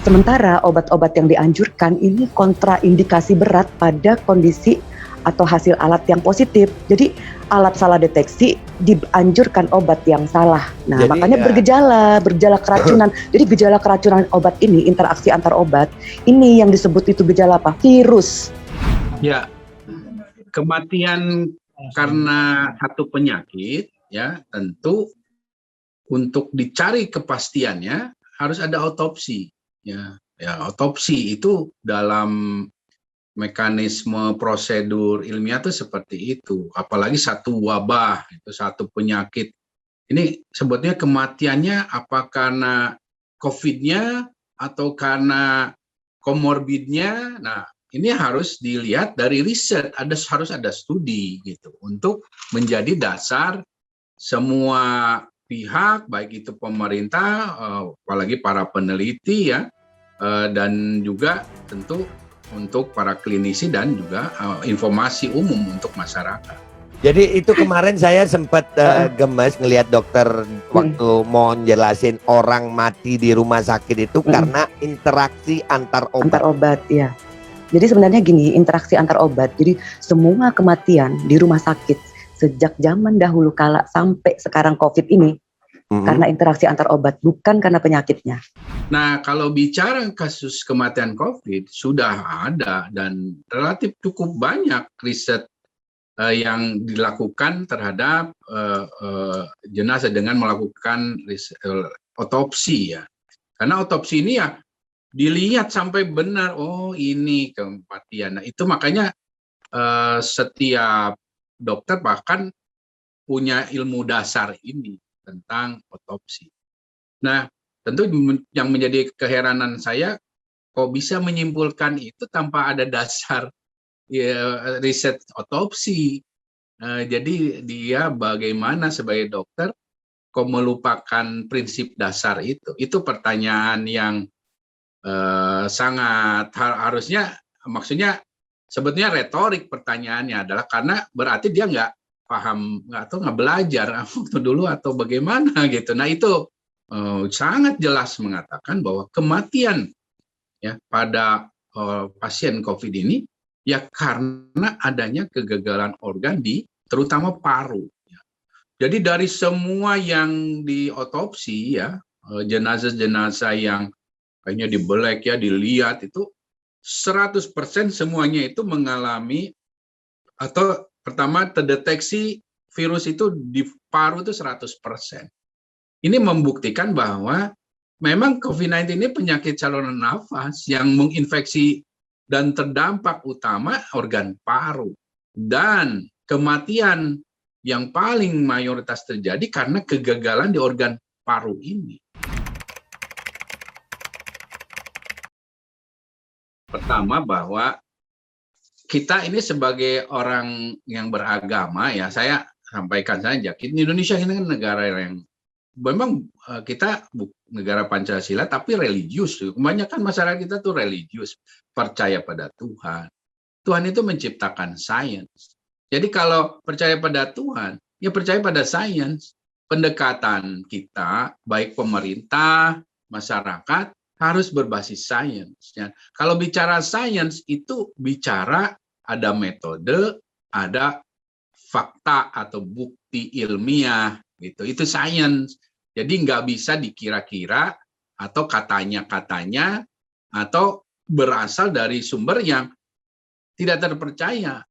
Sementara obat-obat yang dianjurkan ini kontraindikasi berat pada kondisi atau hasil alat yang positif. Jadi alat salah deteksi dianjurkan obat yang salah. Nah, Jadi makanya bergejala keracunan. Jadi gejala keracunan obat ini, interaksi antar obat, ini yang disebut itu gejala apa? Virus. Ya, kematian karena satu penyakit ya tentu untuk dicari kepastiannya harus ada otopsi. Ya, otopsi itu dalam mekanisme prosedur ilmiah itu seperti itu. Apalagi satu wabah, itu satu penyakit. Ini sebetulnya kematiannya apa karena COVID-nya atau karena komorbidnya. Nah, ini harus dilihat dari riset, harus ada studi gitu untuk menjadi dasar semua pihak, baik itu pemerintah, apalagi para peneliti ya, dan juga tentu untuk para klinisi dan juga informasi umum untuk masyarakat. Jadi itu kemarin saya sempat gemes ngelihat dokter waktu mau jelasin orang mati di rumah sakit itu karena interaksi antar obat. Antar obat, ya. Jadi sebenarnya gini, interaksi antar obat. Jadi semua kematian di rumah sakit sejak zaman dahulu kala sampai sekarang COVID ini karena interaksi antar obat, bukan karena penyakitnya. Nah, kalau bicara kasus kematian COVID sudah ada dan relatif cukup banyak riset yang dilakukan terhadap jenazah dengan melakukan otopsi ya. Karena otopsi ini ya dilihat sampai benar, oh ini kematian. Nah, itu makanya setiap dokter bahkan punya ilmu dasar ini tentang otopsi. Nah, tentu yang menjadi keheranan saya, kok bisa menyimpulkan itu tanpa ada dasar ya, riset otopsi. Jadi dia bagaimana sebagai dokter kok melupakan prinsip dasar itu? Itu pertanyaan yang sangat harusnya, maksudnya sebetulnya retorik pertanyaannya adalah karena berarti dia nggak paham atau nggak belajar waktu dulu atau bagaimana gitu. Nah itu sangat jelas mengatakan bahwa kematian ya pada pasien COVID ini ya karena adanya kegagalan organ di terutama paru. Ya. Jadi dari semua yang diotopsi ya jenazah-jenazah yang kayaknya dibelek ya dilihat itu 100% semuanya itu mengalami atau pertama terdeteksi virus itu di paru itu 100%. Ini membuktikan bahwa memang COVID-19 ini penyakit saluran nafas yang menginfeksi dan terdampak utama organ paru. Dan kematian yang paling mayoritas terjadi karena kegagalan di organ paru ini. Pertama bahwa kita ini sebagai orang yang beragama ya, saya sampaikan saja, Indonesia ini kan negara yang memang kita negara Pancasila tapi religius. Kebanyakan masyarakat kita tuh religius, percaya pada Tuhan. Tuhan itu menciptakan sains. Jadi kalau percaya pada Tuhan, ya percaya pada sains. Pendekatan kita, baik pemerintah, masyarakat, harus berbasis sains. Ya. Kalau bicara sains itu bicara ada metode, ada fakta atau bukti ilmiah gitu. Itu sains. Jadi nggak bisa dikira-kira atau katanya-katanya atau berasal dari sumber yang tidak terpercaya.